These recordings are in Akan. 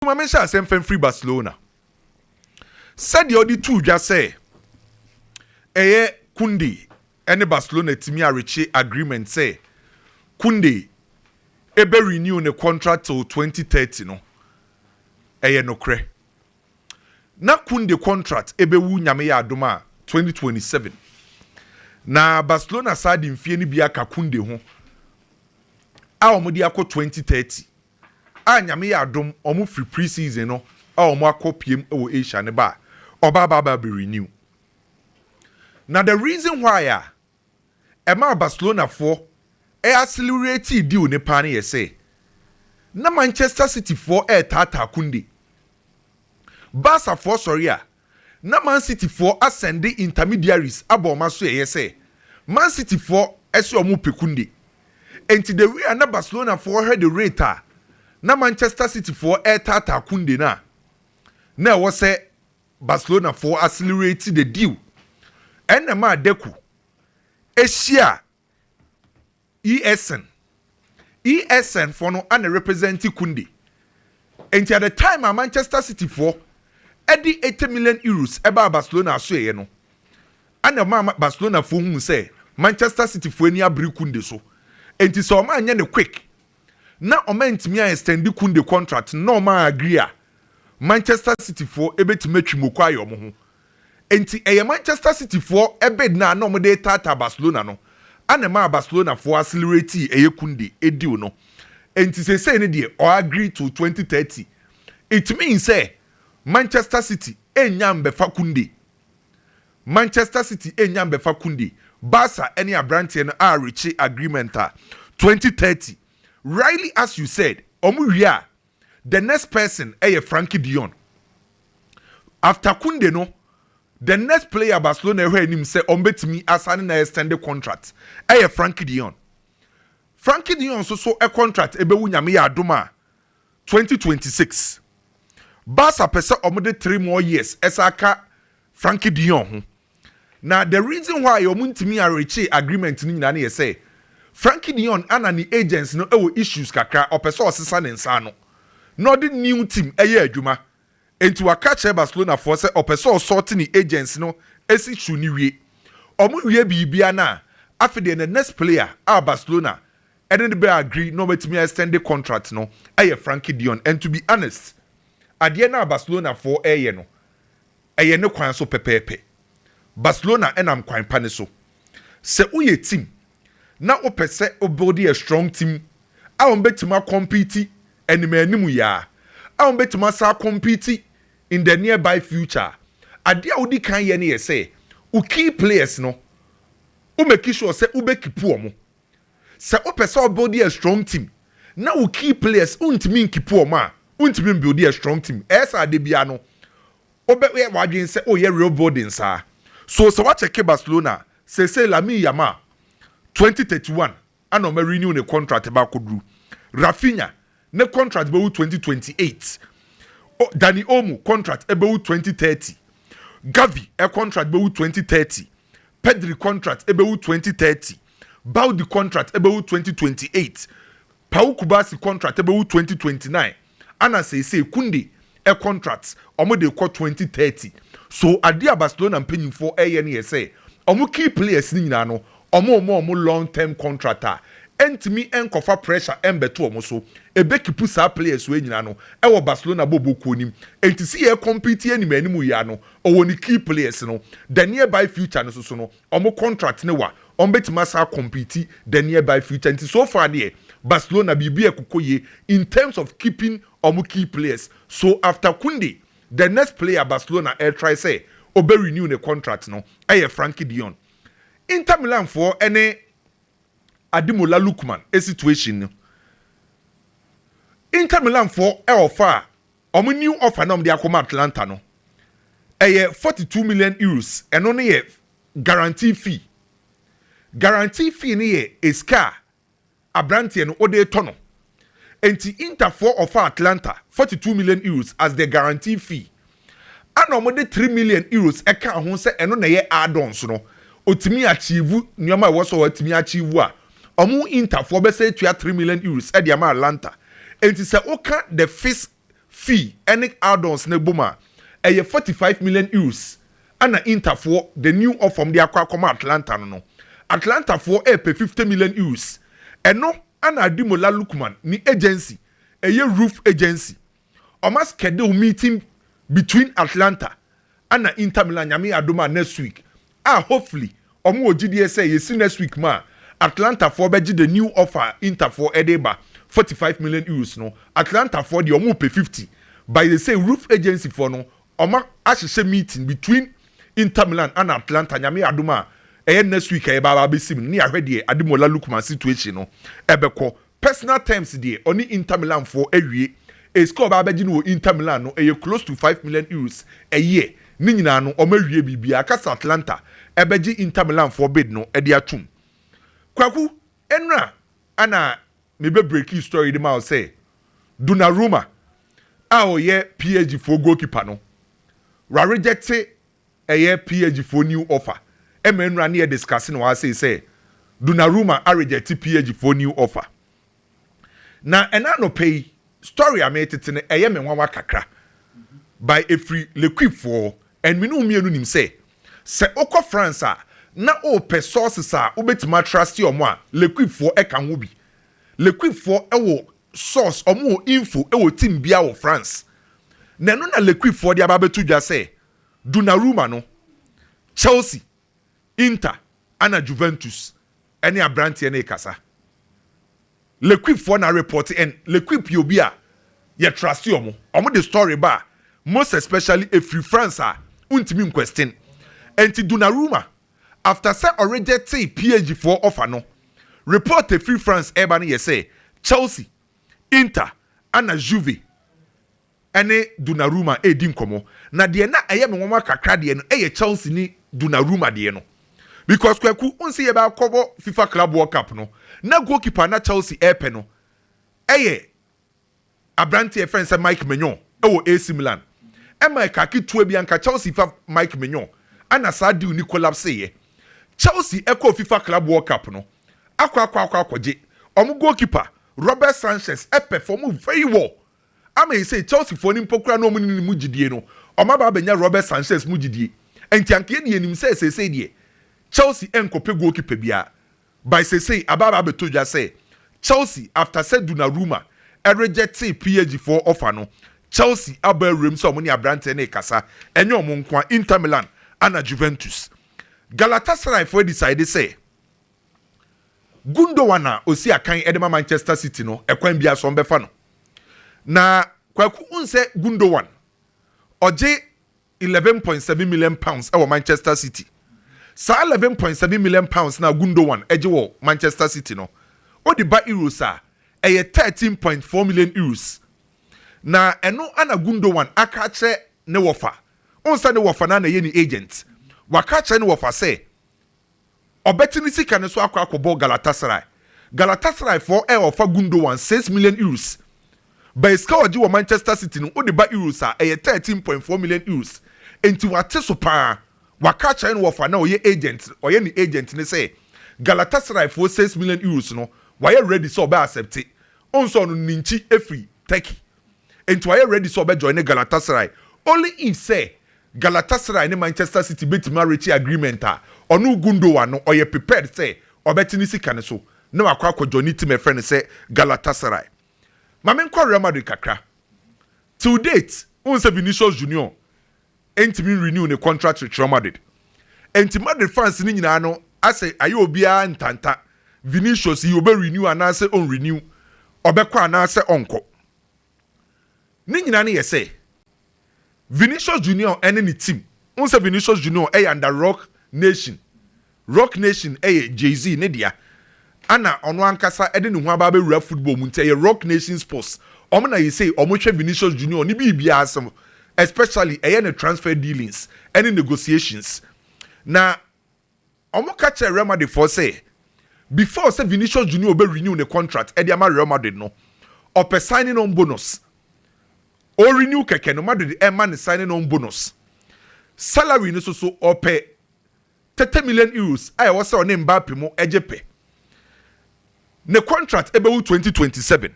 Mamisha asem free Barcelona. Said the only two just say Kundi any Barcelona timi reach agreement say Kundi ebe renew the contract till 2030 no. No kre. Na Kundi contract ebe wu nyame ya adoma 2027. Na Barcelona side mfie ni bia ka Kundi ho. A omudi akọ 2030. A nyame ya adom omu free pre-season no a omu akọ PM ewo Asia ne ba oba be renew. Now the reason why Emma Barcelona for accelerate deal ne pani ye say na Manchester City for tata kundi Barca for sorry na Man City for ascend the intermediaries aboma so ye say Man City for esi omu pekundi enti the way na Barcelona for head the rate na Manchester City for tata kundi na was say Barcelona for accelerate the deal enema deku Asia ESN for no and represent Kundi. And at the time a Manchester City for Eddie 80 million euros about Barcelona so ye no. And the Barcelona for whom say Manchester City for any abri Kundi so. And it so man yen quick. Now o man timi extend the Kundi contract no man agree. Manchester City for ebe to make him acquire mo ho. Enti Manchester City for ebe na no mo de tata Barcelona no. Anema Barcelona for accelerate Kundi deal no. Enti say ne de or agree to 2030. It means say Manchester City enyam befa Kundi. Manchester City enyam befa Kundi. Barca any abrante no are reach agreement 2030. Rightly as you said, omu the next person Frankie de Jong. After Kunde no, the next player Barcelona him say ombetimi asani na extended contract. Frankie de Jong. Frankie de Jong so a contract ebe wu nyame ya adoma 2026. Barca pesa omode 3 more years esaka Frankie de Jong. Now the reason why omuntimi reach agreement ni na say Frankie de Jong and the agents no issues kakra opesa osesa ne nsa no. Not the new team adwuma. Enti waka Barcelona for say opeso sorting agents no esi chuni wie. Omu wie bibia na after the next player Barcelona and then they agree no betimi extend the contract no Frankie de Jong. And to be honest adie na Barcelona for no ne kwan so pepepe. Barcelona enam kwan pa ne so. Se uye team na opese obodi a strong team a ombetima compete animu ya a ombetima sa compete in the nearby future. Adia udi kan ye ne say u key players no u make sure say u be kipu omo. Se opese obodi a strong team na u key players untimi nkipu omo a untimi build a strong team esa de bia no obe we wadwen say oh ye real building sa. So what check Barcelona say Lami Yama 2031 and no renew the contract about Kudru. Rafinha ne contract about 2028. Dani Olmo contract about 2030. Gavi a contract about 2030. Pedri contract about 2030. Baudi contract about 2028. Pau Kubasi contract about 2029. Ana say Kundi a contract omo de 2030. So adia Barcelona paying for say omo key players ni nyina no omo long term contractor entimi enkofa pressure embeto omo so ebekipu sa players we nyina no wo Barcelona bobo konim enti si e compete anim animu ya no owo ni key players no the nearby future no so no omo contract ne wa ombetima sa compete the nearby future enti so far there Barcelona bibi ekokoye in terms of keeping omo key players. So after Kundi the next player Barcelona try say obe renew the contract no Frankie de Jong. Inter Milan for any Ademola Lookman a situation no. Inter Milan for offer omo new offer no de akoma Atlanta no 42 million euros and only a guarantee fee. Guarantee fee ni is car abranti no ode tono. Enti Inter for offer Atlanta 42 million euros as the guarantee fee. And omode 3 million euros eka ho se eno na ye add-ons no. Otimi achieve nyoma wo so otimi achieve a omu Inter for be say 3 million euros e dia ma Atlanta. Enti se oka the fee any add-ons ne boma 45 million euros ana Inter for the new offer from the akwa Atlanta no Atlanta for pay 50 million euros eno ana adimola Lookman ni agency roof agency oma schedule meeting between Atlanta and Inter Milan nyame adoma next week hopefully omo ogidi say yesi next week ma Atlanta for beji the new offer Inter for edeba 45 million euros no Atlanta for the omo pay 50 by they say roof agency for no oma ahye meeting between Inter Milan and Atlanta nyame adoma next week baba besim ni ahwede adimola Lookman situation no ebeko personal terms there oni Inter Milan for awie a score baba beji no Inter Milan no close to 5 million euros a year ni nyina no omawie bibia akasa Atlanta ebeji Inter Milan for bid no e de atum kwaku enra ana mebe breaking story de ma say Donnarumma ye PSG for goalkeeper no ra reject PSG for new offer enra na discussing wa say Donnarumma reject PSG for new offer na ena no pay story ametete ne me nwa kakra by a free l'equipe for and me no mienu nim say okọ France na o pe sources obetima trust your mo l'equipe for e kan wo bi l'equipe for e wo source omo info e wo team bia wo France na no na l'equipe for dia ba betu dwa say Donnarumma no Chelsea Inter ana Juventus ene abrante na ikasa l'equipe for na report and l'equipe yo bia ye trust your mo omo the story ba most especially a free France untimi question enti Donnarumma after say already say PSG for offer no report a free France eba no say Chelsea Inter ana Juve ene Donnarumma edi nkomo na de na eye me nwoma kakra de no Chelsea ni Donnarumma de no because kwaku unsi ye ba kobo FIFA Club World Cup no na goalkeeper na Chelsea epe no abrante friend Mike Maignan AC Milan kaki tuwe bi anka Chelsea fa Mike Maignan ana sa deal ni collapse ye Chelsea FIFA Club World Cup no akwaje omo goalkeeper Robert Sanchez perform very well ama say Chelsea for ni mpokura no mu ni mugidie no omo ba benya Robert Sanchez mugidie enti anke ni enim say die Chelsea enkope goalkeeper bia by say ababa betoja say Chelsea after said Donnarumma reject PSG for offer no Chelsea abel room so money abrante na kasa enye omonkwa Inter Milan ana Juventus Galatasaray for decide say Gundogan na osi akan edema Manchester City no ekwan bia so mbefa no na kwaku unse Gundogan oje 11.7 million pounds ewo Manchester City sa 11.7 million pounds na Gundogan eje wo Manchester City no odi ba euros 13.4 million euros na eno ana Gundogan aka kire ne wofa onsa ne wofa na ye ni agent waka kire ne wofa say obetini sika ne so akwa Galatasaray for offer Gundogan 6 million euros by ska oji wo Manchester City no odi ba euros 13.4 million euros enti wate so pa waka kire ne wofa na oye ni agent ne say Galatasaray for 6 million euros no why ready so be accept it onso no ninchi efri Turkey enti why ready so be join Galatasaray only if say Galatasaray and Manchester City bet marriage agreement onu Gundogan no oye prepared say obetini sika ne so na wakwa join team friend say Galatasaray mamen kwa Real Madrid kakra till date onse Vinicius Junior entimi renew ne contract with Real Madrid enti Madrid fans ni nyina no ase aye obia ntanta Vinicius you be renew anase on renew obekwa anase onko ni nyina ne yese Vinicius Junior any team once Vinicius Junior under Rock Nation Jay-Z ne dia ana ono ankasa ede ne ho aba be wura football mu nte Rock Nation Sports omo na you say omo hwe Vinicius Junior ni bibia asem especially ne transfer dealings any negotiations na omo ka che Real Madrid for say before say Vinicius Junior be renew the contract e dia ma Real Madrid no or signing on bonus or renew keke no Madrid e man signing on bonus salary no so or pay 30 million euros I was on Mbappe mo ejepe ne contract ebe 2027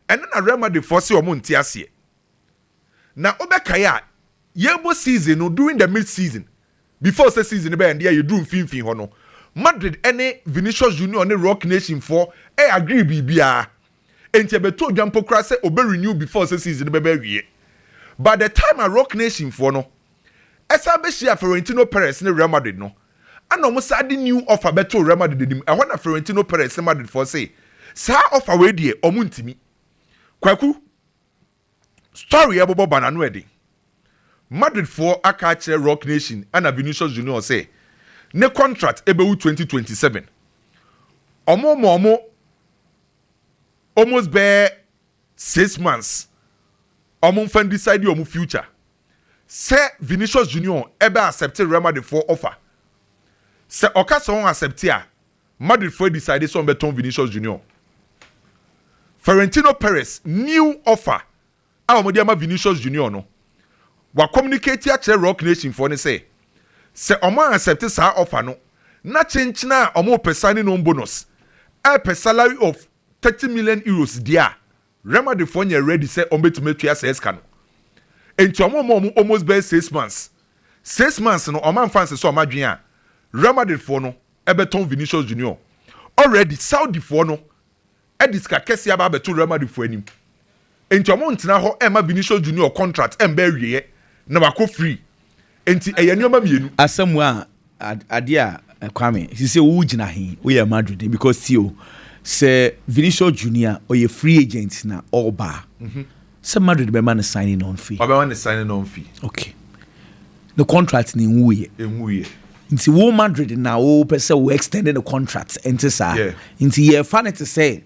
and then Real Madrid for say omo ntiase na obekaya yebo season no during the mid season before the season be end there you do mfimfin ho no Madrid any Vinicius Junior ne Rock Nation for agree bibia enti beto dwampo kra say obe renew before the season be wie by the time a Rock Nation for no esa be share Florentino Perez ne Real Madrid no ana omo sa de new offer beto Real Madrid dim e ho na Florentino Perez ne Madrid for say sa offer we die omo ntimi kwaku story ebobo banano edi Madrid for aka kire Rock Nation and Vinicius Junior say ne contract ebewu 2027 omo almost be 6 months omo fan decide omo future say Vinicius Junior ebe accept Real Madrid for offer say okasa on accept ya Madrid for decide so beton Vinicius Junior Florentino Perez new offer a omo dia ma Vinicius Junior no wa communicate ya kire Rock Nation for ne say omo accept sa offer no na chenchina omo pesani no bonus a salary of 30 million euros dia Real Madrid for nya ready say omo betumi tua say ska no enti omo almost be 6 months 6 months no omo fans so omo adwen a Real Madrid for no ebeton Vinicius Junior already Saudi for no ediska kesi aba beto Real Madrid for anim enti omo ntina ho ema Vinicius Junior contract emba wiye na bako free enti eyanioma mienu asemu a ade a Kwame he say wo gina he we are Madrid because say Vinicius Junior or a free agent na all bar some Madrid be man signing on fee okay the contract ni nwuye nti wo Madrid na wo pese wo extended the contract enti sa nti ye fan it say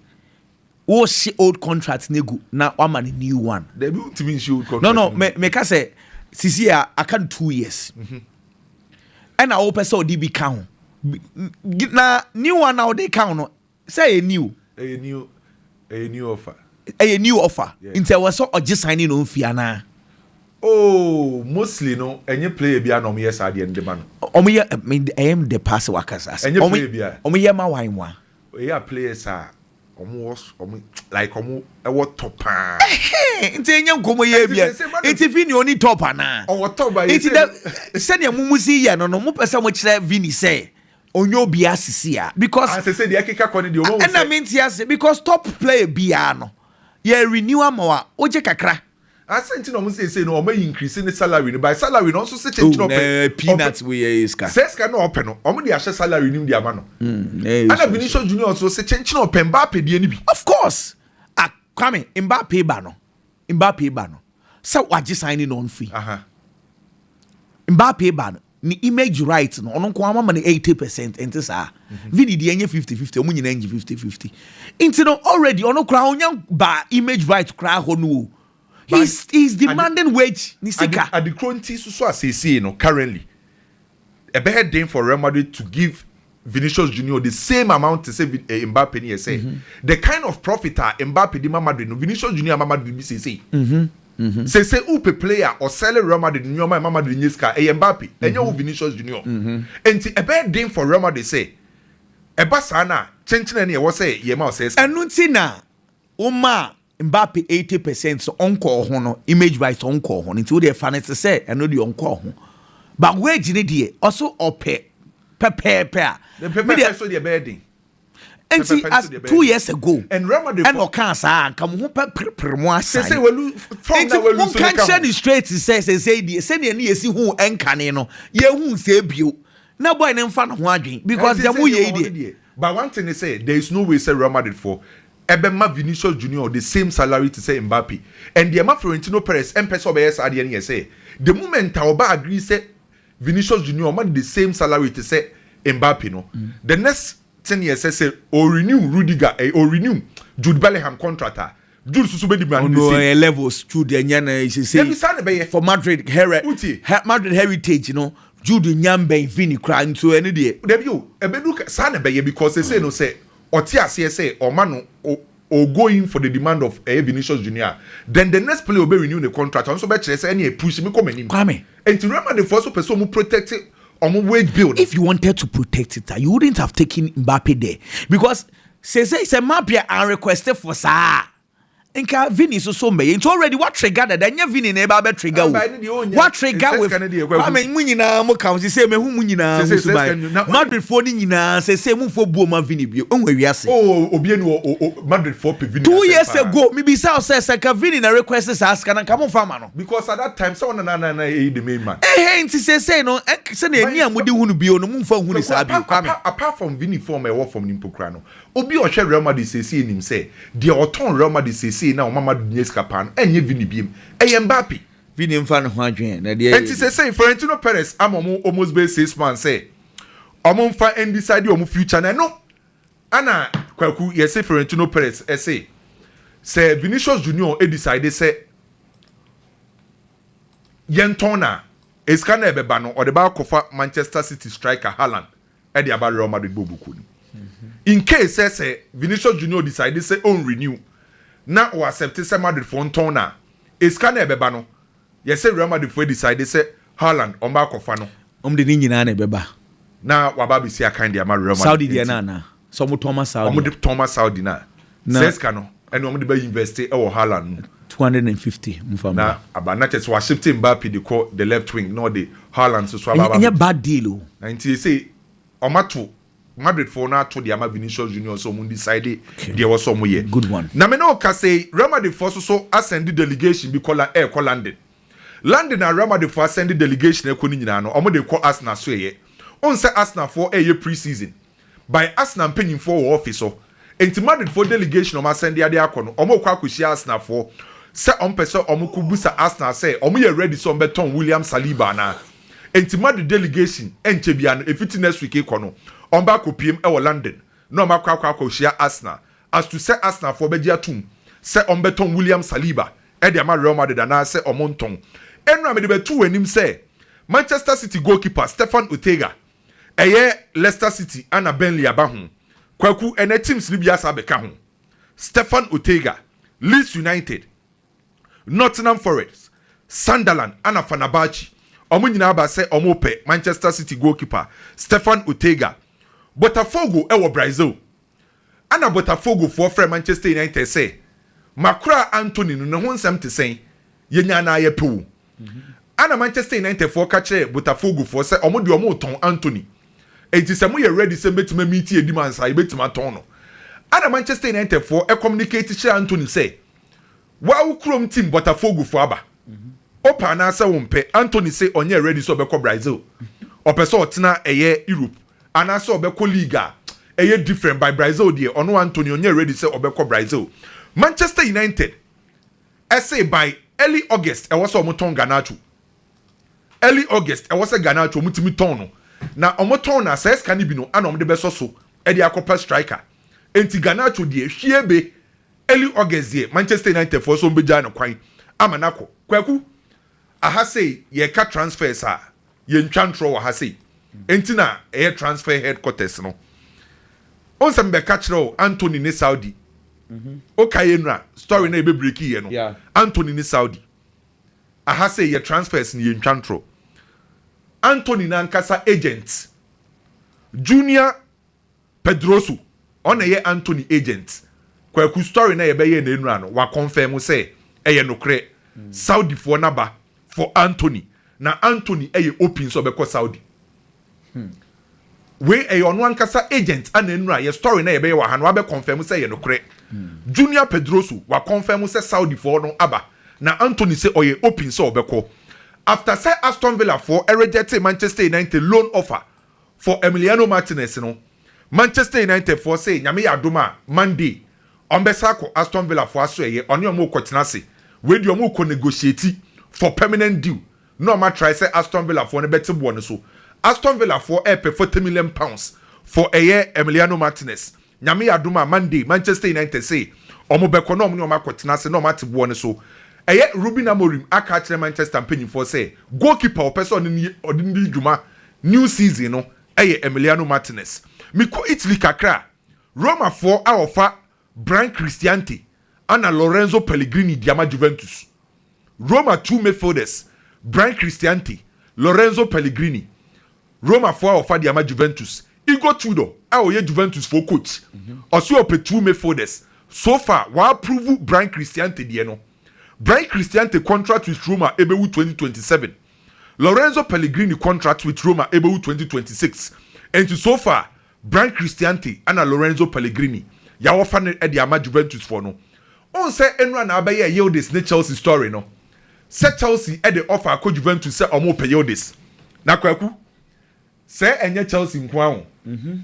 wo she old contract nego na wa man new one they be to mean old contract no me ka say sisi I can 2 years and I hope so DB count na new one now they count no say a new offer into was so or just signing on fiana oh mostly no any player bia no yes at the end man I am the pass workers as any player bia omo ma wine wa yeah players are almost like e what top nti enyam komo ye bia enti Vini oni top na o top ba enti da send ya mumusi ya no mo pesa mo kire Vini say onyo bia sisi a because as say the akeka kone the omo na menti ase because top player bia no ye renew amawa oje kakra asenti no mo say no o may increase the salary by salary no so say change no peanuts we iska seska no open no o mo dey ahye salary nim dia ma no ana Vinicius Junior so say change no open Mbappe die ni bi of course Kwame Mbappe ba no so waje signing on fee Mbappe ba no ni image right no ono ko ama na 80% enti sa Vini die enye 50-50 omu nyina enye 50-50 enti no already ono kra onya ba image right kra ho no he's demanding wage ni sika at the cronty so asese no currently a better day for Real Madrid to give Vinicius Junior the same amount to say Mbappe ni say the kind of profit Mbappe di Madrid no Vinicius Junior Madrid bi say say upe player or sell Real Madrid new Madrid nyeska Mbappe enye Vinicius Junior enti a better day for Real Madrid say e ba sana chenchina na e say ye ma say enu nti na o ma Mbappe 80% so onko ho no image right onko ho nti wo dey fan it say eno dey onko ho but wage ni dey also ope pepe so dey bedding and see as 2 years ago and Real Madrid and o kan sa kam ho pepper mo asai say we from na we lose so can straight say dey say na yesi hu enkane no ye hu say bio na boy ne mfa no ho adwen because dem ye dey but one thing is say there is no way say Real Madrid for Ebema Vinicius Junior the same salary to say Mbappe and the Emma Florentino Perez M-Pesa obeyes at the end say the moment Oba agree say Vinicius Junior man the same salary to say Mbappe no the next 10 years say or renew Rudiger or renew Jude Bellingham contractor Jude susu be demand levels Jude nyana say for Madrid heritage you know Jude nyambe Vini cry into any day there you ebedu sana be because they say no say Otia say or man or going for the demand of Vinicius Junior. Then the next player will be renew the contract. Also, bet say any push me come in. And to remember the first person who protect it on wage bill. If you wanted to protect it, you wouldn't have taken Mbappe there because say Mbappe are requested for sa. Inka Vini so me. It's already what trigger that then Vini neba be trigger. What trigger with I mean munyina mo count say me hu munyina musu bai. Madrid for ni nyina say mu for buoma Vini bi. Onwe wiase. Oh obi no Madrid for Vini. 2 years ago me be say Vini na request ask na come farmer no. Because at that time someone na the main man. Nti say no say na eni amudi hunu bi no mu fa hunu sa bi apart from Vini form e work from Nimpokra no. Obi ohwe Real Madrid say nim say de oton Real Madrid say na o mama dunya skapan enye Vini biem eye Mbappe Vini mfa no ho adwen na de enti say Florentino Perez amomo almost be 6 months say omo mfa and decide omo future na no ana kwaku ye say Florentino Perez say Vinicius Junior decide say yenton na eska na ebeba no o de ba kofa Manchester City striker Haaland e de aba Real Madrid bobuku ni in case say Vinicius Junior decide say on renew na o accept say Madrid for nton na eska na ebeba no ye say Real Madrid for decide say Haaland on ba kofa no de ni nyina na ebeba na waba bi si akan de ama Real Madrid Saudi de na so mo Thomas Saudi mo de Thomas Saudi na seska no ene mo de ba invest e wo Haaland 250 mfam na abana chese wa shift Mbappe de call the left wing no the Haaland so aba anya bad deal o na nti say omato Madrid for na to the ama Vinicius Junior so mo decide there was some year good one na me no ka say Real Madrid for so ascend delegation bi call London na Real Madrid for ascend delegation e ko ni nyina no omo de call Arsenal so ye on say Arsenal for a year pre-season by Arsenal penning for office so enti Madrid for delegation omo ascend ade akono omo kwa akoshi Arsenal for say on person omo kubusa Arsenal say omo ye ready so beton William Saliba na enti Madrid delegation enche bia no efiti next week ekono on ba kopiem e wo London no ma kwa akoshi Arsenal as to say Arsenal for be dia tum say on beton William Saliba e de ma Real Madrid na say omo nton enra me de betu anim say Manchester City goalkeeper Stefan Ortega Leicester City ana Burnley abahu kwaku ene teams ni biasa beka ho Stefan Ortega Leeds United Nottingham Forest Sunderland ana Fenerbahce omo nyina ba say omo pe Manchester City goalkeeper Stefan Ortega Botafogo wo Brazil ana Botafogo for free Manchester United say Makura Antony no ne ho nsem te sen yenya na ye pewu ana Manchester United for kache Botafogo for say omo de omo ton Antony enti se mo ye ready se betima meet e dimansa e betima ton no ana Manchester United for e communicate share Antony say wa ukrom team Botafogo for aba opa na say wompe Antony say onye ready so be ko Brazil opeso otena eye Europe ana say obe ko liga eye different by Brazil there ono Antony onye ready say obe ko Brazil Manchester United say by early August e was omoton Garnacho early August e was a Garnacho mutimi ton no na omoton na says kan bi no ana omde beso so e de akopa striker enti Garnacho de hwiebe early August there Manchester United for so mbeja no kwan amanako kwaku aha say ye ka transfers a ye ntwantro wa ha say enti na e transfer headquarters no on some be catch Antony ne Saudi okay nra story na e be break ye no yeah. Antony ne Saudi aha say ye transfers ni ye ntwantro Antony na nkasa agent Junior Pedroso on ye Antony agent kwaku story na ye be ye na enura no wa confirm say eye nokre Saudi for naba for Antony na Antony eye open so be ko Saudi we eye ono ankasa agent ana enura ye story na ye be wa ha no wa be confirm say ye nokre Junior Pedroso wa confirm say Saudi for no aba na Antony say oye open so obeko after say Aston Villa for rejected Manchester United loan offer for Emiliano Martinez no Manchester United for say nyame yadoma Monday ombesako Aston Villa for aso ye oni omo kwotena se we di omo ko negotiate for permanent deal no ma try say Aston Villa for ne beti bo no so Aston Villa for pay £40 million for a year Emiliano Martinez nyame yadoma Monday Manchester United say omo beko no omo kwotena se no ma te bo no so Ruben Amorim aka kire Manchester penny for say goalkeeper person ni odindi dwuma new season no Emiliano Martinez miko Italy kakra Roma for offer Brian Cristiante and Lorenzo Pellegrini diama Juventus Roma 2 midfielders Brian Cristiante Lorenzo Pellegrini Roma for offer diama Juventus Igor Tudor ye Juventus for coach osu ope 2 midfielders so far wa approve Brian Cristante de no Brian Cristante contract with Roma ebewu 2027 Lorenzo Pellegrini contract with Roma ebewu 2026 and so far Brian Cristante and Lorenzo Pellegrini ya wofa ne e de ama Juventus for no on say enra na abaye ye this ne Chelsea story no say Chelsea e de offer akọ Juventus say omo pay this na kwaku say enye Chelsea nko ahụ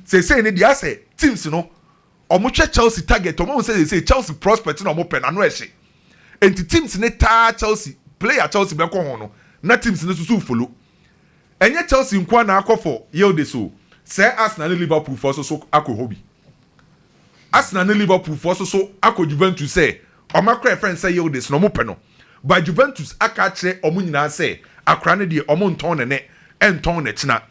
say ne dia say teams no omo che Chelsea target omo say Chelsea prospect na omo pay na no ehye enti teams ne ta Chelsea player Chelsea be ko ho no na teams ne susu follow enye Chelsea nko na akọ for ye so say Arsenal and Liverpool for so akọ hobby Arsenal and Liverpool for so akọ Juventus say omakra friend say ye this no mo pay no by Juventus aka kire omo nyina say akra ne de omo nton ne enton ne china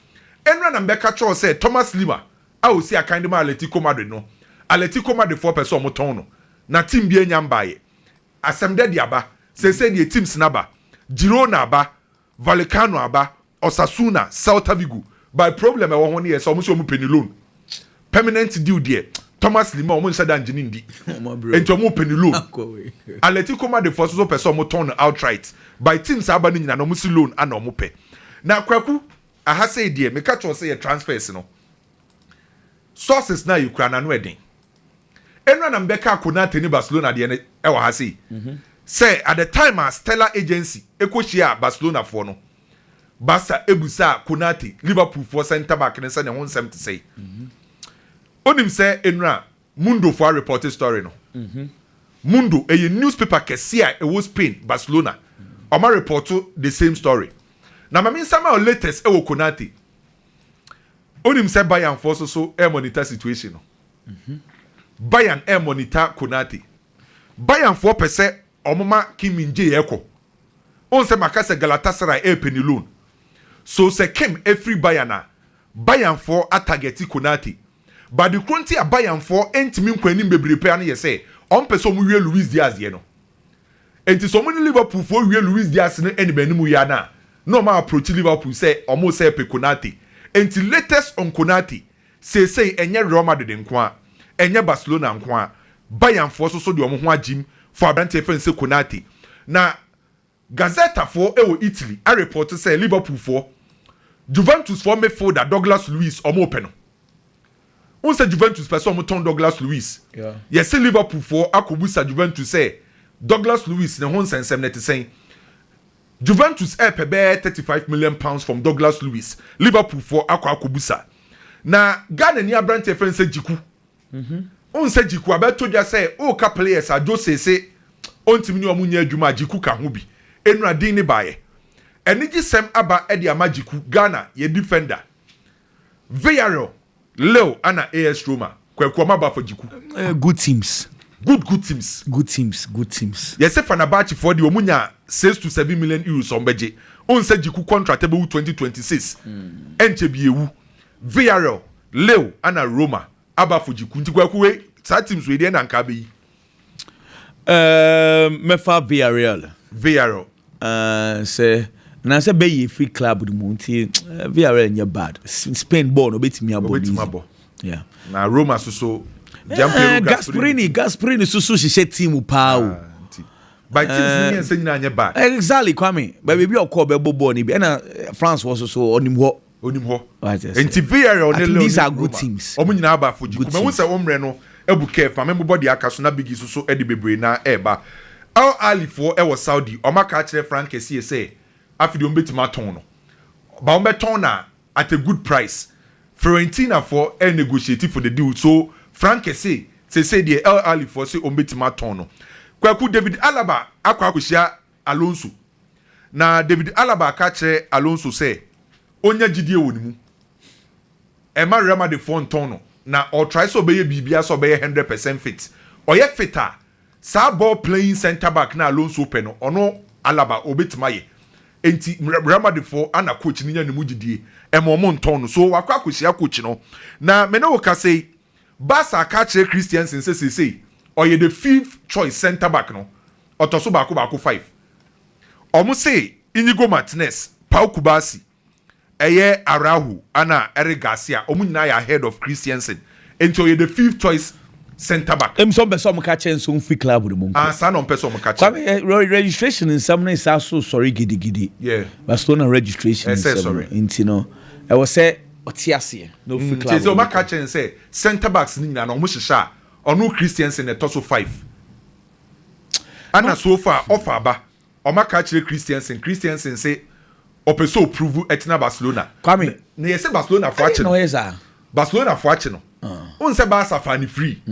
enra na mbeka cho say Thomas Lima a o si akande ma Atletico Madrid no Atletico Madrid 4% omo ton no na team bi enya mbaye asem de aba say the teams na ba Girona aba Vallecano aba Osasuna Celta Vigo by problem e wo ho ne yes omo so omo penny loan permanent deal there Thomas Lima omo nsa da ngini ndi enti omo penny loan Atletico Madrid 4% omo ton outright by teams aba ni nyina no omo si loan ana omo pe na kwaku aha say die me catch say your transfers no sources na Ukraine no eden enra na mbeka Konate ni Barcelona de ne e wa ha say say at the time a Stellar Agency ekohia Barcelona for no Barca ebusa Konate Liverpool for center back ne say ne ho nsem te say onim say enra Mundo for report story no Mundo a newspaper kesia e was Spain Barcelona oma report the same story na mami sama latest e wo Konate onim say Bayern for so e monitor situation no Bayern e monitor Konate Bayern for percent omoma Kim Min-jae eko on say makase Galatasaray e penny loan so say Kim every Bayern for a target Konate but the currency a Bayern for entimi nkwani bebre pe ane ye say on person mu wie Luis Diaz ye no enti so many Liverpool for wie Luis Diaz ne eni banimu ya na no ma approach Liverpool say almost say pe Konate enti latest on Konate say enye Real Madrid nko a enye Barcelona nko a Bayern for so de omo ho agim for Abrante fan say Konate na Gazeta for e wo Italy a report say Liverpool for Juventus for midfielder Douglas Luiz omo pe no on say Juventus person omo ton Douglas Luiz yes say Liverpool for akobusa Juventus say Douglas Luiz ne ho nsensem net say Juventus pay £35 million from Douglas Luiz Liverpool for akobusa na Ghana ni Abrante fan say Djiku on say Djiku abeto dia say o ka players a Jose say ontimi ni omo nya adwuma Djiku ka ho bi enura din ni bae enigi sem aba e dia Djiku Ghana ye defender Villarreal Leo ana AS Roma kwaku ma ba for Djiku good teams yes if Fenerbahce for the omunya 6 to 7 million euros on budget on say Djiku contract able 2026 enche biewu Villarreal Leo ana Roma aba for Djiku nti kwaku we sa teams we dey na nka be yi mefa Villarreal say na say be ye free club the monti Villarreal nya bad Spain ball no betimi abo yeah na Roma so Gasperini so she team pa o by teams ni ense nyina nya bad exactly Kwame but baby okọ be bobo ni bi na France was so onim ho enti Villarreal ne these are good teams omo nyina aba for Djiku me won say omre no ebuke fa me body akaso na bigi so e de bebre na eba Al Ali for e was Saudi omaka kire franc kesi say afidi ombetima ton no ba ombeton na at a good price Fiorentina for e negotiate for the deal so franc kesi say the Al Ali for say ombetima ton no kwaku David Alaba akwakushia Alonso na David Alaba ka kire Alonso say onya gidie wonimu e ma Real Madrid for ton no na or try so be bibia so be 100% fit oye fitter sa ball playing center back na Alonso pe no ono Alaba obetima ye enti Real Madrid for ana coach ni nya ne mugidie e mo nton no so wakwa akosia coach no na me no ka say Barca ka kire Christiansen say oye the 5th choice center back no otoso ba ko 5 omo say Inigo Martinez Pau Kubasi eye Araujo ana Eric Garcia omo nyina ya ahead of Christiansen enti oye the 5th choice centre back. Some person catch and some free club with them. Son on person catch. Registration in some is also sorry giddy. Yeah. Barcelona registration. Sorry. Intino. I was say Otiasie. No free club. So my catch and say centre backs ni na no mushisha. Or no Christians in the total 5. And so far offer ba. Or my catch Christians and say Opeso prove etina Barcelona. Kwame. Ne say Barcelona for watching. No yes Barcelona for watching. On say Barca fan free.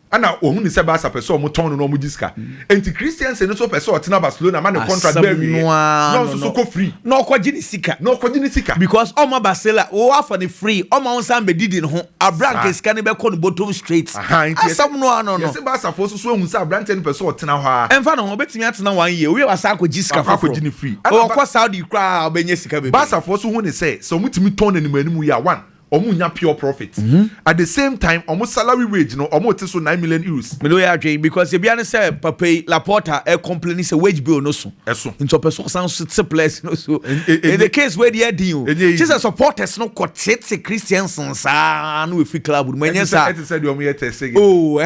Ana ohun ni say Barca person mo ton no mo diska. Enti Christians no so person etina Barcelona man the contract be we. No so ko free. No ko gini sika. No ko gini sika. Because Oma Barcelona o afa ni free. Oma on san be didi no ho. Abrank sika ni be ko no bottom straight. Asam no ano no. Yes Barca for so ohun say Abrank ni person etina ho a. Emfa no obetimi atena 1 year. We wasa ko gisika for ko gini free. O ko Saudi kra obenye sika be. Barca for so hu ni say so mutimi ton ni manimu ya 1. Omunya pure profit. At the same time, almost salary wage no almost so 9 million euros. Me do ya because you be say Papa Laporta complaining say wage bill no so. Eso. Into person sounds place no so. In the case where the deal, just supporters no quotate say Christians no free club with menya sa. Oh,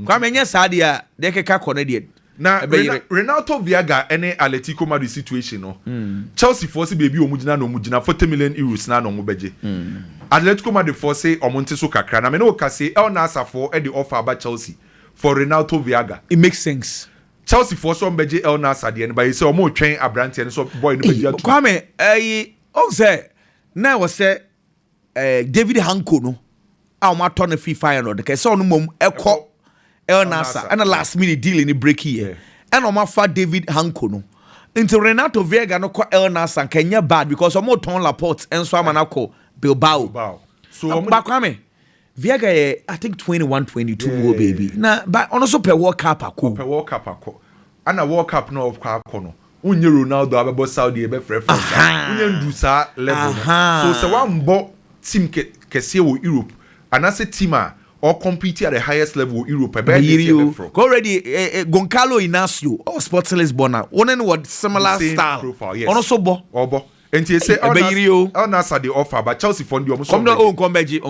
kwa menya sa dia de keka Canadian. Na Renato Viaga any Atletico Madrid situation no. Chelsea force baby omugina no omugina 40 million euros na no obeje. Atletico Madrid force omonte so kakra na me no ka say El Nassr for e the offer about Chelsea for Renato Viaga. It makes sense. Chelsea force obeje El Nassr the end but you say omo twen Abrante so boy no beje. Kwame o say na was say David Hanko no a ma turn FIFA no de say onu mom ekọ El Nassr and a last minute deal in the break here. And on my fat David Hanko no. Into Renato Viaga no call El Nassr Kenya bad because I'm more ton Laporte and so I'm Bilbao. So Bakwame Viaga I think 21, 22 baby. Now but also per World Cup ako. Per World Cup ako. And a World Cup no of no. Unye Ronaldo abebo Saudi ebe free France. Unye ndu sa level. So se one bo team kese wo Europe. And as a team or compete at the highest level Europe. Already Goncalo Inacio or Sports Lisbona. One what similar style. Profile, yes. Also bo. And you say El Nassr the offer but Chelsea fund you almost come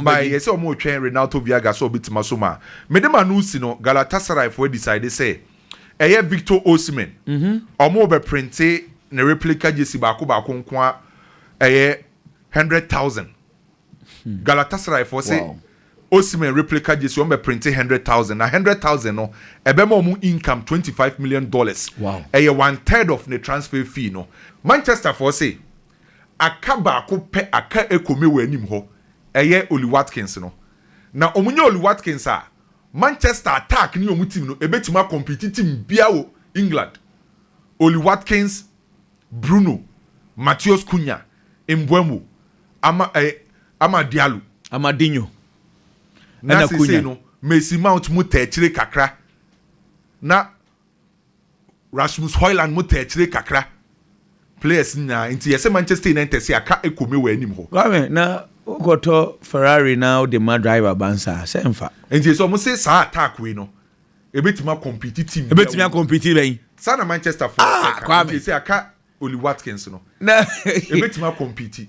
by yes almost train Renato Viaga so bit masoma. Medema no sino Galatasaray for decide say Victor Osimhen. Omo be printe ne replica jersey baako nko 100,000. Galatasaray for say Osimhen replica jersey on be printe 100,000. Na 100,000 no ebema omu income $25 million. Wow. 1/3 of the transfer fee no. Manchester for say aka baako pe aka ekome we anim ho Oli Watkins no. Na omunye Oli Watkins a Manchester attack ni omu team no ebetima compete team bia wo England. Oli Watkins, Bruno, Matheus Cunha, Mbeumo, Diallo, Amadinho. Na say no Messi Mount mu techire kakra. Na Rasmus Haaland mu techire kakra. Players na inti yese Manchester United say aka ekome we anim ho. Kwame na ogoto Ferrari now the ma driver bansa semfa. Inti so mo say sa attack we no. Ebetima compete team. Ebetima compete ben. Sana Manchester for Kwame say aka Oli Watkins no. Na ebetima compete.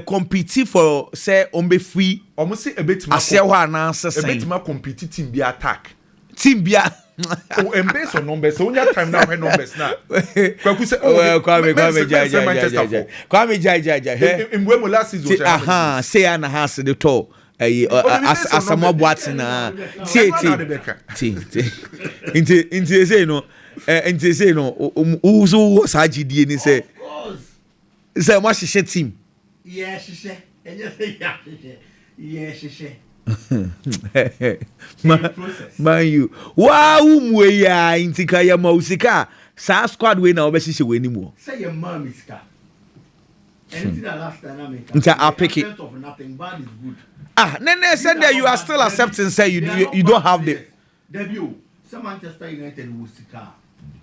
Compete for say ombe free. Omo say ebetima. Ase ho ananse sen. Ebetima compete team bi attack. Team bia based on numbers so only time now when numbers na kwaku say Kwame jai Mbeumo last season say ana has the to asamo boat na inti say no uzo sagidie ni say mo hye team man you wow mwe ya intika ya mausika sa squad we na obesisi we ni mu say your mom is car anything that last time I make I pick it of nothing bad is good nene send there you are still accepting say you don't have the debut some Manchester United will sika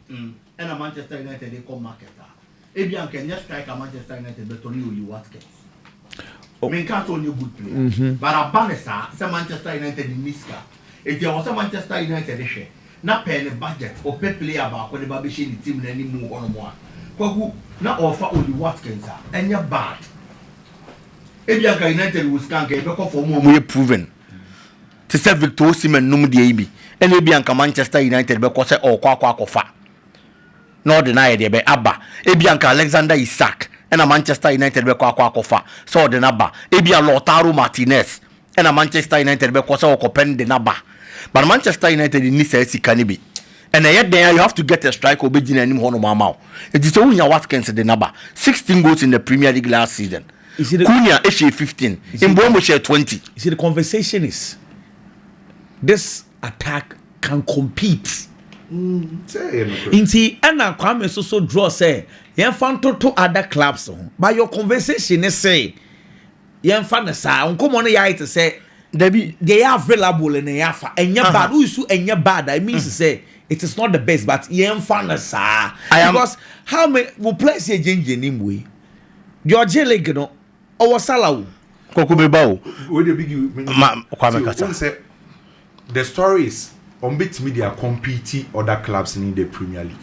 and a Manchester United they come market ebian can just strike a Manchester United but only you Watkins men can't only good player but a banesa some Manchester United in Miska if there was a Manchester United share na pay the budget or pay player about when the babishi the team any more on more kwaku na offer only Watkins and you're bad. If you are United with Skank, you become for more proven. to say Victor Osimhen num de ibi ene bi anka Manchester United be ko say akwafa no deny de be aba e bi anka Alexander Isak ena Manchester United be ko akwafa so de naba e bi Lautaro Martinez ena Manchester United be ko say okopen de naba but Manchester United ni say sika ni bi and yet then you have to get a strike obegina anim hono mama it is only Watkins the number 16 goals in the Premier League last season. Cunha 15 in Bomo share 20. You see the conversation is this attack can compete. Inti ana Kwame so draw say yen fan to other clubs but your conversation is say yen fan sa unko mo no ya it say they are available in yafa enya bad who is enya bad I mean to say it is not the best but yen fan sa because how many will play say change name way George League no or Salah Kokubeba we the big Kwame Kasa the story is on bit media compete other clubs in the Premier League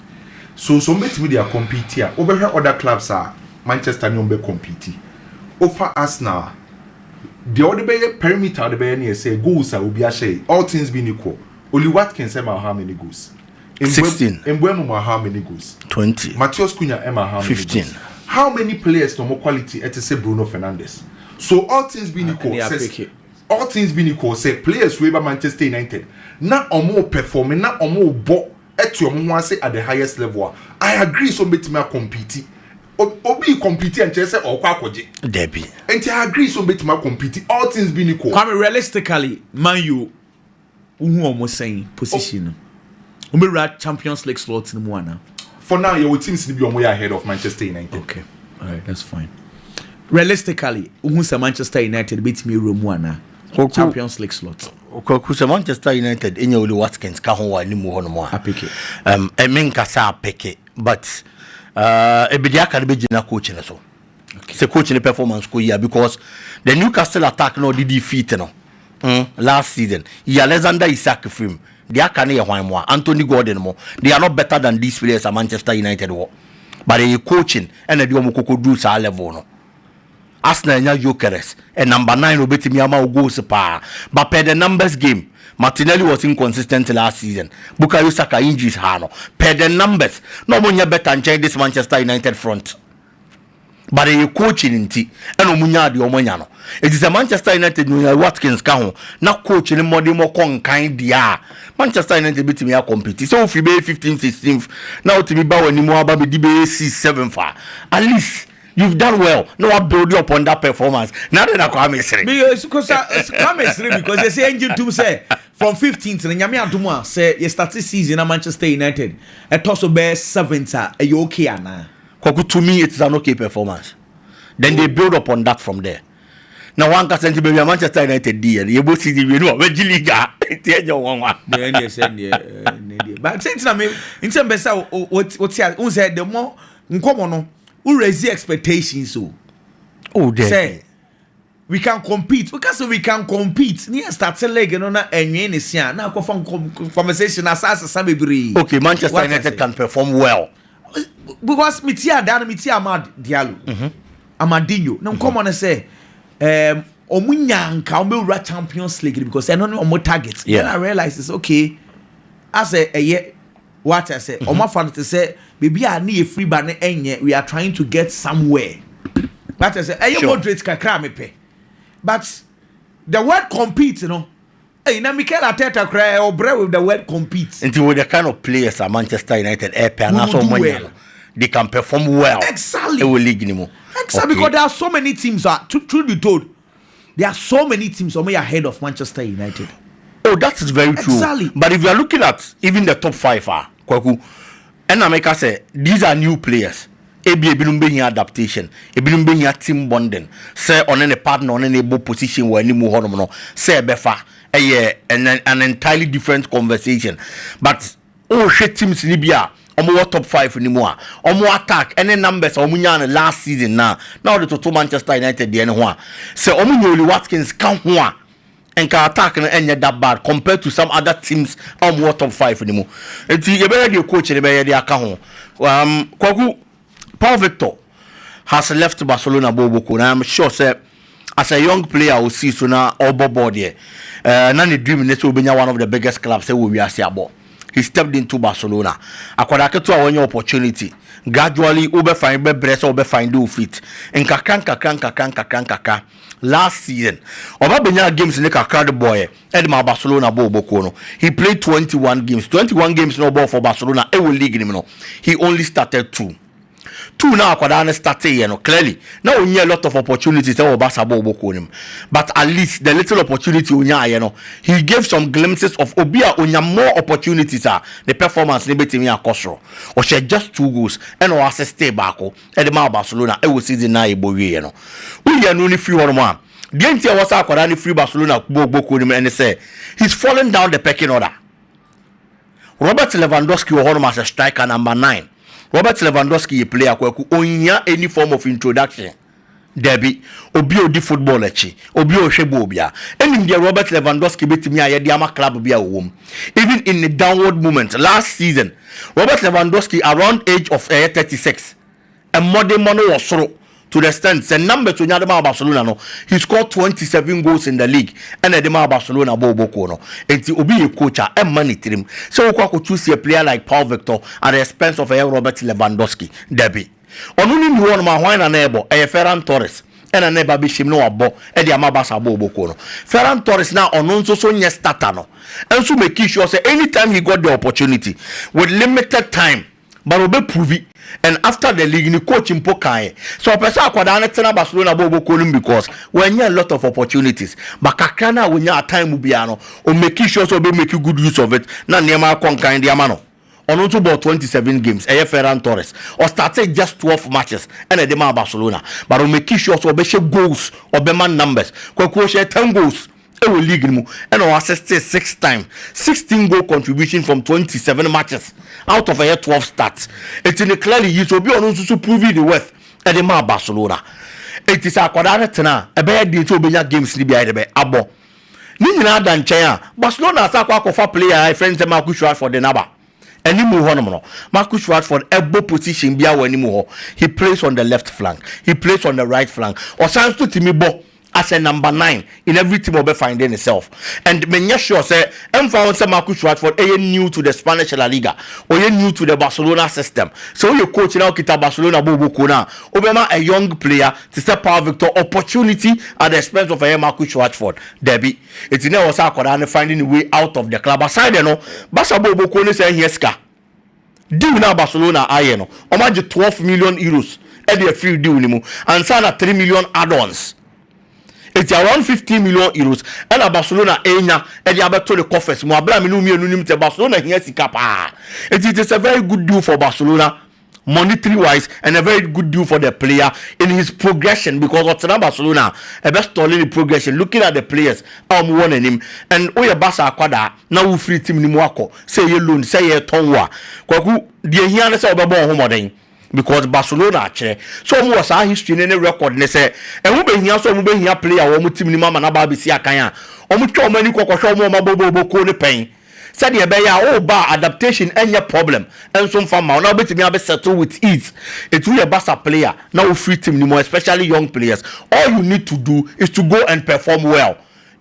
so some bit media compete here over here other clubs are Manchester United compete over Arsenal the other perimeter the bay say goals will be a share all things being equal only Watkins Emma how many goals 16 Mbeumo how many goals 20 Matheus Cunha Emma how many 15 goals? How many players no more quality at say Bruno Fernandes so all things being equal says all things being equal say players we by Manchester United na omo performing na omo bo etu omo say at the highest level I agree so betime compete obi compete and say okwa akoje Debbie and I agree so betime compete all things being equal Kwame realistically Man U who almost saying position we rat Champions League slots in Moana for now your teams need to be way ahead of Manchester United okay all right that's fine realistically who say Manchester United beat me Moana Champions League slot Koku say Manchester United enya Oli Watkins ka ho wa ni mu ho no mo a pick it e men kasa pick it but e be dia ka be gina coach ne so say coach ne performance ko here because the Newcastle attack no did defeat no last season Alexander Isak film they are can hwan mo Antony Gordon mo they are not better than these players at Manchester United wo but they coaching and they omo kokodu sa level no Arsenal nya Jokeres and number 9 obetimi ama goals pa but per the numbers game Martinelli was inconsistent last season Bukayo Saka injuries ha no per the numbers no mo nya better than this Manchester United front but they coaching inti and omunya de omonya no it is a Manchester United no Watkins ka ho na coach ni mo de mo kon kan dia Manchester United betimi ya compete so if you be 15th 16th now to be ba wani mo aba be di be 6-7 far at least you've done well. No one build you upon that performance. Now they are Kwame Sri. Because Kwame Sri because they say engine to say from 15th to Nyame Aduma say you start this season at Manchester United. A toss of best 7th. Are you okay ana? Kwaku to me it's an okay performance. Then they build upon that from there. Now one can send be Manchester United deal. You both see the we know Liga. But since I mean in some best what's here said the more nkomo who raise the expectations so say we can compete because we can compete near start leg no na enwe ne sia na conversation asasa sabebri okay Manchester United can perform well because mitia Amad Diallo Amadinho no come on say omunyanka omewura Champions League because I don't know omo target then I realize it's okay as a what I say omo fan to say baby I need a free banner enye we are trying to get somewhere but I say you moderate kakra me pe but the word compete you know na Mikel Arteta cry or break with the word compete until with the kind of players at Manchester United they can perform well exactly exactly because there are so many teams truth be told there are so many teams ahead of Manchester United. Oh, that is very true. Exactly. But if you are looking at even the top 5 Kwaku and America say these are new players. Ebi be here adaptation. Ebi be here team bonding. Say on any partner on any position where any more no. Say befa an entirely different conversation. But shit teams in Libya. Omo top 5 anymore. Omo attack any numbers omunya last season now. Now the to Manchester United the anywhere. Say omunya Oli Watkins can one. And can attack and end that bad compared to some other teams top 5 anymore. It's you better the coach and the account. Kwaku Paul Victor has left Barcelona Boboko. I'm sure say as a young player we see so na obo board here na the dream is to be one of the biggest clubs we are see about. He stepped into Barcelona. Akwada ketu a wonye opportunity. Gradually, ube find be breast ube find do fit. In kakran. Last season, oba benya games in the boy. Edma Barcelona bono. He played 21 games. 21 games no ball for Barcelona. It will league him no. He only started 2. 2 now Akwadane started clearly. Now we need a lot of opportunities but at least the little opportunity he gave some glimpses of Obia unya more opportunities the performance nebetimi akosro or she just 2 goals and or assist back at the Barcelona e will season na ebowie no we ya no ni free one man the entire was Akwadane free Barcelona and say he's falling down the pecking order. Robert Lewandowski as a striker number 9. Robert Lewandowski a player kwaku onya any form of introduction. Debbie obi odi football echi obi ohwebo obia enim dia Robert Lewandowski betimi aye dia ma club bia wom. Even in the downward moment last season Robert Lewandowski around age of 36 a modern mono was soro to the extent the number to Nyadema Barcelona no he scored 27 goals in the league and Edema Barcelona boko no enti obi a coach e money trim so we could choose a player like Paul Victor at the expense of Robert Lewandowski Debbie only ni one ma wine and ebo Ferran Torres and a neighbor bishim no abo e di amabasa boko no Ferran Torres now on so nye starter no and so make sure say anytime he got the opportunity with limited time but obe prove and after the league ni coach impokai so person Akwadane tena Barcelona boko because when you a lot of opportunities but kakana when you a time biano o make sure so be make good use of it na niema konkan dia mano on also about 27 games Ferran Torres or started just 12 matches and the Barcelona but o make sure so be goals or be man numbers kwa share 10 goals e will league mu and o assisted 6 times 16 goal contribution from 27 matches out of 12 starts. It's in the clearly you to be on to prove the worth at the Barcelona. It is Akwadane tena e be di to be games ni bia de be abo ni nyina dan chen Barcelona asa kwa player friends them Marcus Rashford the naba eni mu ho no Marcus Rashford ebo position bia wani mu ho he plays on the left flank he plays on the right flank or sans to timi bo as a number 9 in every team will be finding itself. And many sure say found some Marcus Rashford are new to the Spanish La Liga or you new to the Barcelona system. So you coach now kita Barcelona bobo kona obema a young player to step Paul Victor opportunity at the expense of a Marcus Rashford. Debbie it's now also Akwadane finding a way out of the club. Aside no Barca bobo kona say yeska. Deal now Barcelona aye no. Omaje 12 million euros. E dey free deal ni mu. And sana 3 million add-ons. It's around 15 million euros. And Barcelona enya and the coffers. Barcelona it is a very good deal for Barcelona, monetary wise, and a very good deal for the player in his progression because what's Barcelona a best the progression. Looking at the players, warning him and Barca Akwada now free team ni mwako say ye loan say ye tonwa. Kwaku the here say obebo home because Barcelona actually so mu was our history in record ne say e wo be hia so mu be hia player wo mu team ni mama na ba be si akan a o mu twa mani kokosho mu ma bobo ne pen said e be ya o ba adaptation any problem and so far now betimi abi settle with ease it will a Barca player now free team ni more especially young players all you need to do is to go and perform well.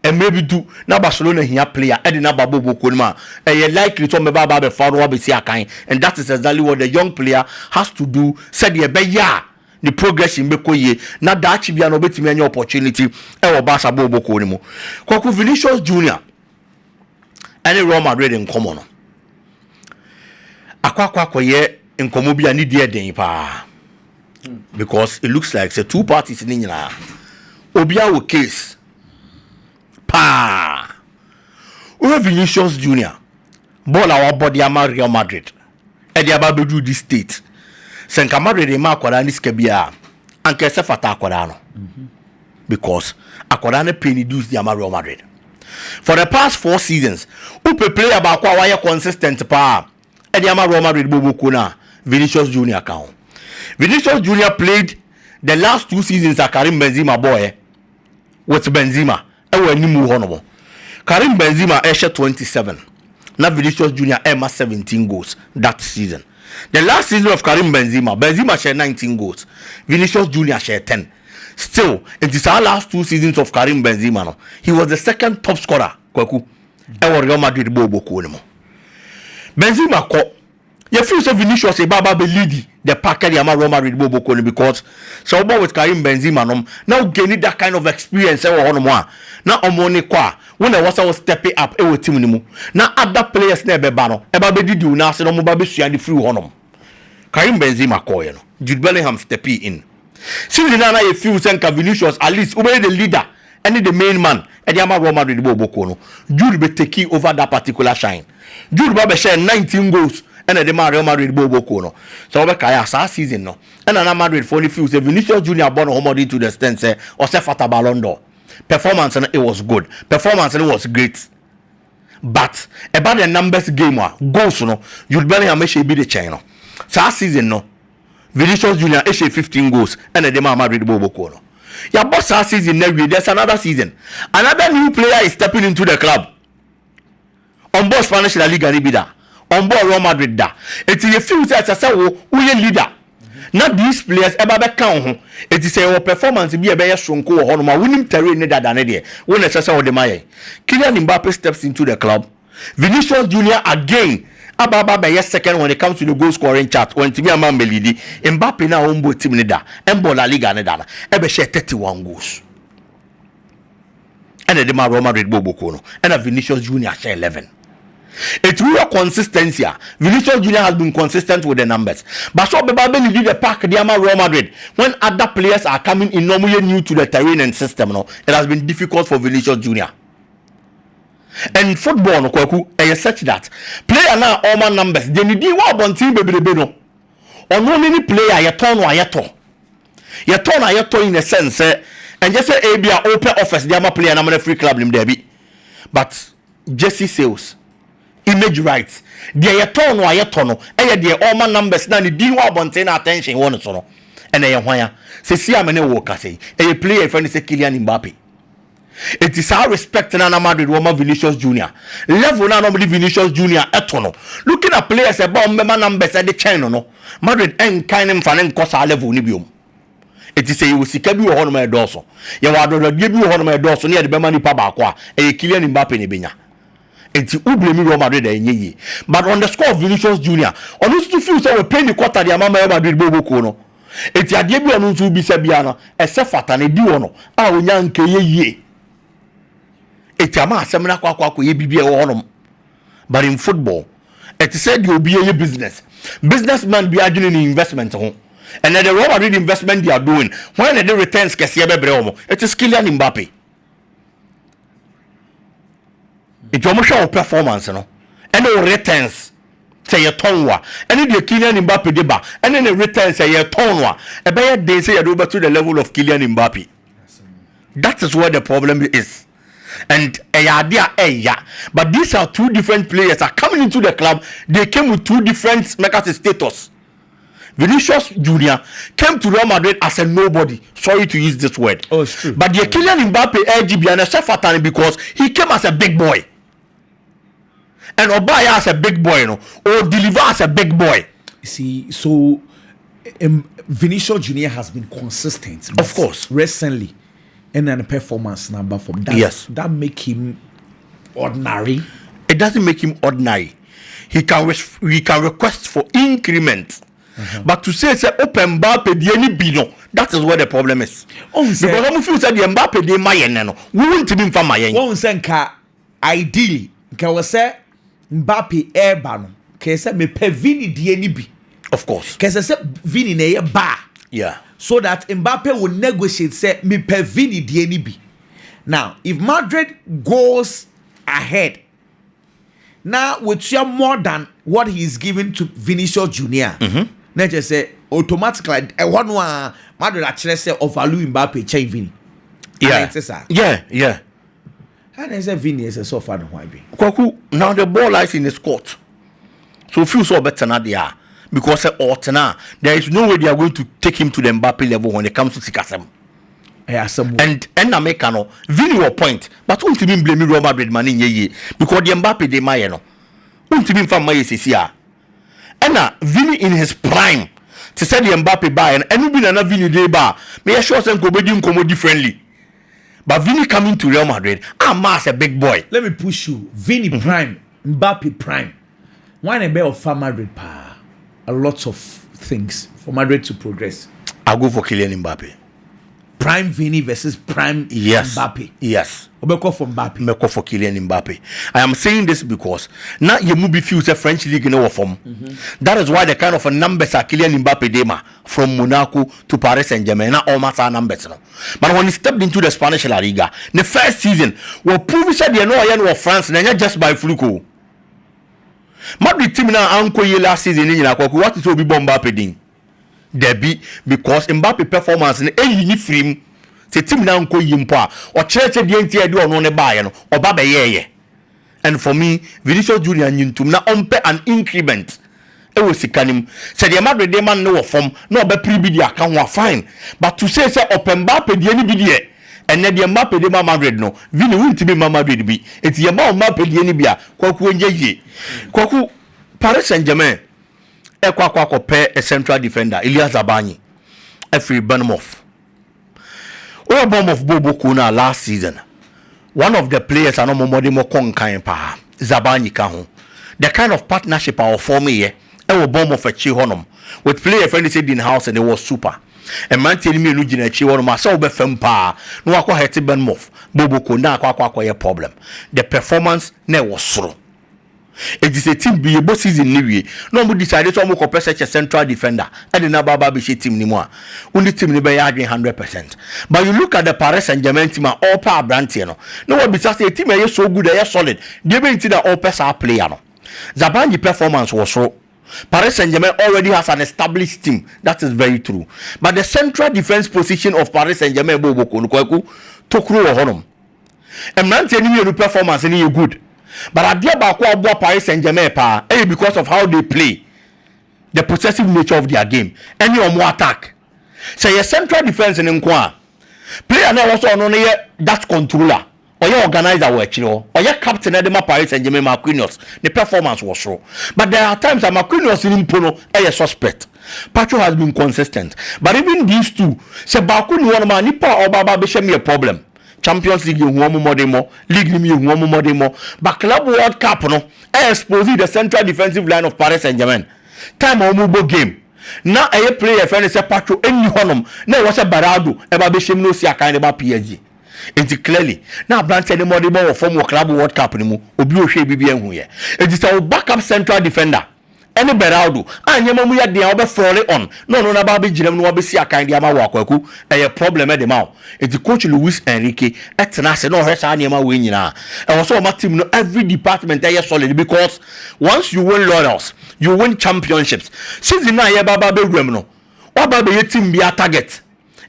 And maybe do na Barcelona here player and na babo bokonima and likely to meba be follow be see akan and that is exactly what the young player has to do said ye be ya the progression be koye na da chi bia no betimi any opportunity e wo Barca bobo konimo kwaku Vinicius Junior and Real Madrid in common akwa koye in komo bia ni die den pa because it looks like the two parties in nyina obia wo case we Vinicius Junior ball our body ama Real Madrid e dia ba bedu this state senka Madrid e ma Akwada ni skabia anke se fata Akwada no because Akwada ne pay ni dues di ama Real Madrid for the past 4 seasons upe player ba kwa wa consistent pa e dia ama Real Madrid bobo na Vinicius Junior account. Vinicius Junior played the last 2 seasons at Karim Benzema boy with Benzema Karim Benzema 27 na Vinicius Junior 17 goals that season. The last season of Karim Benzema share 19 goals, Vinicius Junior share 10. Still, it is our last 2 seasons of Karim Benzema. No? He was the second top scorer. Kwaku. Real Madrid bobo ko Benzema ko. You feel so Vinicius e baba be lead the pack the Real Madrid bobo ko because so with Karim Benzema now gain that kind of experience now omoni kwa when I was stepping up with team ni mu now other players na be ba no e ba be didi na se no mo ba be sua the free honom Karim Benzema ko no Jude Bellingham step in since now you feel say Vinicius at least obey the leader and the main man and the Real Madrid bobo ko no Jude be taking over that particular shine Jude be share 19 goals and the Real Madrid bobo ko no so we kaya sa season no and na Madrid for only few say Vinicius Junior born homody to the extent say or say fata Ballon d'Or performance and it was good performance and it was great but about the numbers game goals no Jude Bellingham may be the chain no sa season no Vinicius Junior 15 goals and the Real Madrid bobo ko no ya boss sa season now there's another season another new player is stepping into the club on board Spanish La Liga Ribida on board Real Madrid da it is a few say wo leader not these players eba be kan ho it is a performance bi e be sonko ho no ma winning terrain ne dada ne de when say o de maye Kylian Mbappe steps into the club Vinicius Junior again ababa be second when it comes to the goal scoring chart when timi ama melidi Mbappe na on board team ne da embo La Liga ne da na e be share 31 goals and the Real Madrid bobo ko no and Vinicius Junior share 11. It's real consistency. Vinicius Junior has been consistent with the numbers. But so Babel did the pack the Real Madrid. When other players are coming in normally new to the terrain and system, no, it has been difficult for Vinicius Junior. And football, no, I such that player now all my numbers. They need one on team baby no. On only player you turn or you turn. You turn or you turn in a sense, and just say a be a open office. They are player na free club lim derby. But Jesse sales. Image rights. They are turn or you turn. And they all my numbers now. They didn't want attention one so no. And they are why. See how many workers say. A player friend say Kylian Mbappe. It is our respect na Madrid Roma Vinicius Junior. Level na normally Vinicius Junior etono. Looking at players about member numbers at the channel no. Madrid en kind of fan en kosa level ni biom. It is say you see kebi wo hono ma doso. Ya wa do de bi wo hono ma doso na de be mani pa ba kwa. E Kylian Mbappe ne benya. Enti ublemi Real Madrid enye. But on the score of Vinicius Junior, on used to feel say we play the quarter the Real Madrid bobo ko no. Enti ade bi onu nso bi se bia no, e se fata ne di wo no. A onya nke ye. Eti ama asem na kwa ye bibia wo hono. But in football, it said you be a businessman be adwene in investment ho. And the Real Madrid investment they are doing, when the returns kese be bre omo, it is Kylian Mbappe. It almost show performance no and the returns say your tonwa and the Kylian Mbappe deba and then the returns say your tonwa e be dey say you go to the level of Kylian Mbappe. That is where the problem is. And but these are two different players are coming into the club. They came with two different status. Vinicius Junior came to Real Madrid as a nobody. Sorry to use this word. Oh, it's true. But the Kylian Mbappe LGB and a Fatani because he came as a big boy. And Obaya as a big boy, you know, or deliver as a big boy. See, so Vinicius Junior has been consistent, of course, recently, and then a performance number from that. Yes, that make him ordinary. It doesn't make him ordinary. He can request for increment. But to say open Mbappe the any bino, that is where the problem is. Because I'm feel say the Mbappe de mayen no, we won't even find mayen. One senka ideally, can we say Mbappe airba no, can say me pe Vini the any bi. Of course. Can say Vini na ba. Yeah. So that Mbappe will negotiate say me pe Vini the any bi. Now, if Madrid goes ahead, now with more than what he is giving to Vinicius Junior. Let's just say automatically one Madrid actually say overvalue Mbappe chain Vini. Yeah. And I say Vini is a so far why be. Kwaku, now the ball lies in his court. So feel so better now they are. Because there is no way they are going to take him to the Mbappe level when it comes to Sikasem. And Americano, Vini will point, but won't even blame Real Madrid man in ye because the Mbappe de Mayeno. Won't even from my CCR. And Vini in his prime, to say the Mbappe buy and be na Vini dey bar. Me sure say go be nkomo differently. But Vini coming to Real Madrid, as a big boy. Let me push you. Vini prime, Mbappe prime. Why not bet of Madrid pa? A lot of things for Madrid to progress. I'll go for Kylian Mbappe. Prime Vini versus prime Mbappe. Yes. Obeko for Mbappe. Meko for Kylian Mbappe. I am saying this because now you move fuse a French league in our form. That is why the kind of numbers are Kylian Mbappe dema from Monaco to Paris Saint-Germain. Now almost our numbers now. But when he stepped into the Spanish La Liga, the first season, we prove that they know France and just by fluke. Madrid team now uncle last season in what is will be Mbappe ding. Debbie because Mbappe performance in any film the team now go yimpa or church the entire do on the buy or baba ye. And for me, Vinicius Junior Nuntum na umpe an increment. E was sikanim. Said the Madrid de man no form, no be pre-bidia can fine. But to say open Mbappe the any bidia. And then the Mbappe de Madrid no. Vini win to be Madrid be. It's the Mbappe the any bia. Kwaku njeje. Kwaku Paris Saint-Germain. Kwa pair a central defender, Ilya Zabani, free Bournemouth. Or Bournemouth Bobo Kuna last season. One of the players are no more Konkan pa Zabani Kahu. The kind of partnership our form here, I Bournemouth a Chihonum with player friendly said in house and it was super. And man tell me Lugina Chihonum, I saw Befempa, no aqua heti Bournemouth, Bobo Kuna kwa problem. The performance never was through. It is a team be a season new. No one decided to almost compare such a central defender. I did not Baba Bishi team anymore. Only team be 100%. But you look at the Paris Saint-Germain team, all power brand, no one besides a team is so good, they are solid. They bring to the all pass player. Zabani performance was so. Paris Saint-Germain already has an established team. That is very true. But the central defense position of Paris Saint-Germain, Bobo Konuku, Tokro or Honum. And man telling you performance and you good. But I dear about Paris Saint-Germain because of how they play, the possessive nature of their game, any or more attack. So your central defense in Nkwa, player now also on that controller, or your organizer work, or your captain at the Paris Saint-Germain Marquinhos. The performance was so. But there are times that Marquinhos in Impono a suspect. Pacho has been consistent. But even these two, say Bakuni one man, Nipa or Baba Bishemi a problem. Champions League you want more demo, League you want more demo, but Club World Cup no, exposing the central defensive line of Paris Saint-Germain. Time on mobile game. Now a player friend is a patro any honum. Now was a barado, a babishim no see a kind about PSG. It's clearly now branch any more demo from Club World Cup anymore, or blue shade BBM here. It is our backup central defender. Any beraldo and yamu ya de obe frole on no na be girem no obe si akan de ama wakwaku a problem e de ma it coach Luis Enrique etna se no hwesa anema we nyina e so ma team no every department dey solid because once you win laurels you win championships season na ye baba be wrem no oba be team be a target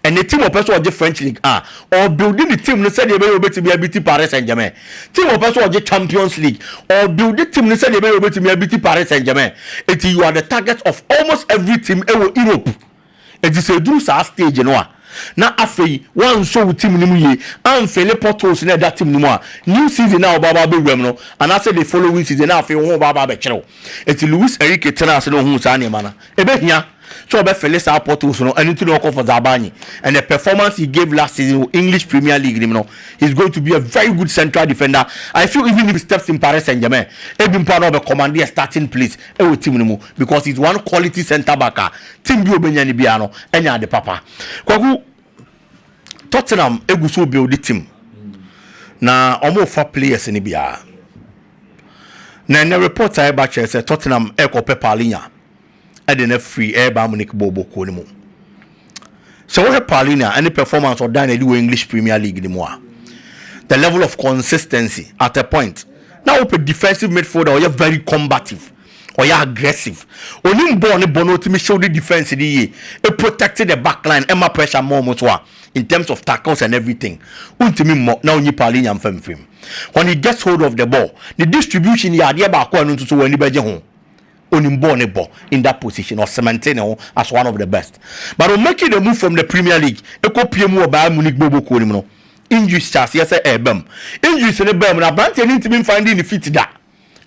and the team of person of the French league or building the team said they be to be beat Paris Saint-Germain team of person of the Champions League or build the team said they be to be beat Paris Saint-Germain it you are the target of almost every team in Europe. It is a do stage no na afei one show team ni mu ye am fele portos na that team ni mu new season now baba be wem no and I say the following season now afei won baba be kire it Luis Enrique tenase no hu sa ne ma na e be hia so be fele sa portos no and into no for Zabani and the performance he gave last season in English Premier League you know he's going to be a very good central defender. I feel even if he steps in Paris Saint-Germain he been part of a commander starting place with team ni mu because he's one quality center back team bi obenya ni bia no enya de papa kwaku Tottenham eguso build the team na omo fa players ni bia na na report I ba say Tottenham e ko Pepalinya e de na free e ba Munich bobo ko ni mu so what Pepalinya any performance or done the English Premier League ni mu the level of consistency at a point now open defensive midfielder or you very combative or you aggressive onim ball ni bono to me show the defense the ye it protected the back line and my pressure more motwa in terms of tackles and everything untimi mo na onyi Palinya mfemfem when he gets hold of the ball the distribution ya de ba ko anu to wani beje ho onim ball ne ball in that position or cementing as one of the best but on making the move from the Premier League e ko pie mu Bayern Munich bobo ko nim no injuries chance yes ebem injuries ne bem na brand ntimi finding the fit da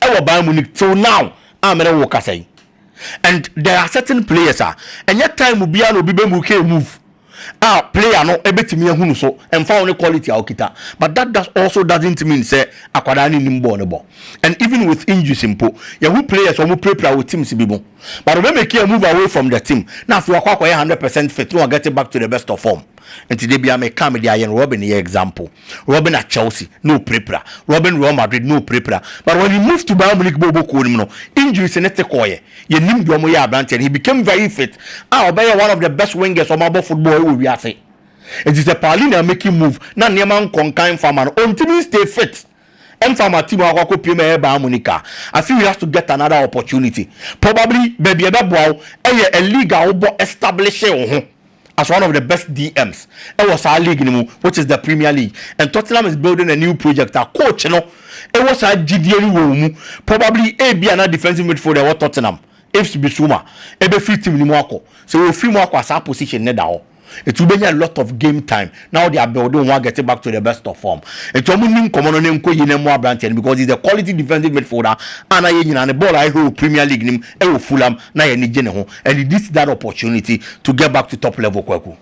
e wo Bayern Munich till now amere wo kasai And there are certain players and yet time will be an obi move. Player no ebetimi ehunu so and found quality okita, but that also doesn't mean say akwadani nimbo nebo. And even with injuries impo, who players who prepare with teams bibo, but when make a move away from the team now if you are 100% fit no get it back to the best of form. And today be a make come the Iron Robin here example. Robin at Chelsea no prepare, Robin Real Madrid no prepare, but when he moved to Bayern Munich bobo no injuries in Etekoye you named Yomoya branch and he became very fit. Obey one of the best wingers of mobile football we are say. It is a Paulina making move. Na Neman Conkin farmer until stay fit. And farmer team Wako Premier Bayern Munich. I feel he has to get another opportunity. Probably baby a league establish as one of the best DMs. It was our league, which is the Premier League. And Tottenham is building a new project. Our coach, it was a GDN probably a be another defensive midfielder or Tottenham. If Bisuma, ebe free team ni mwako. So we free mwako as our position nedao. It will be a lot of game time. Now they are building one getting back to the best of form. It's only common name ko yine more branch because he's a quality defensive midfielder. And I the ball I hold Premier League nim e Fulham na ye ni jene ho. And it is that opportunity to get back to top level kweku.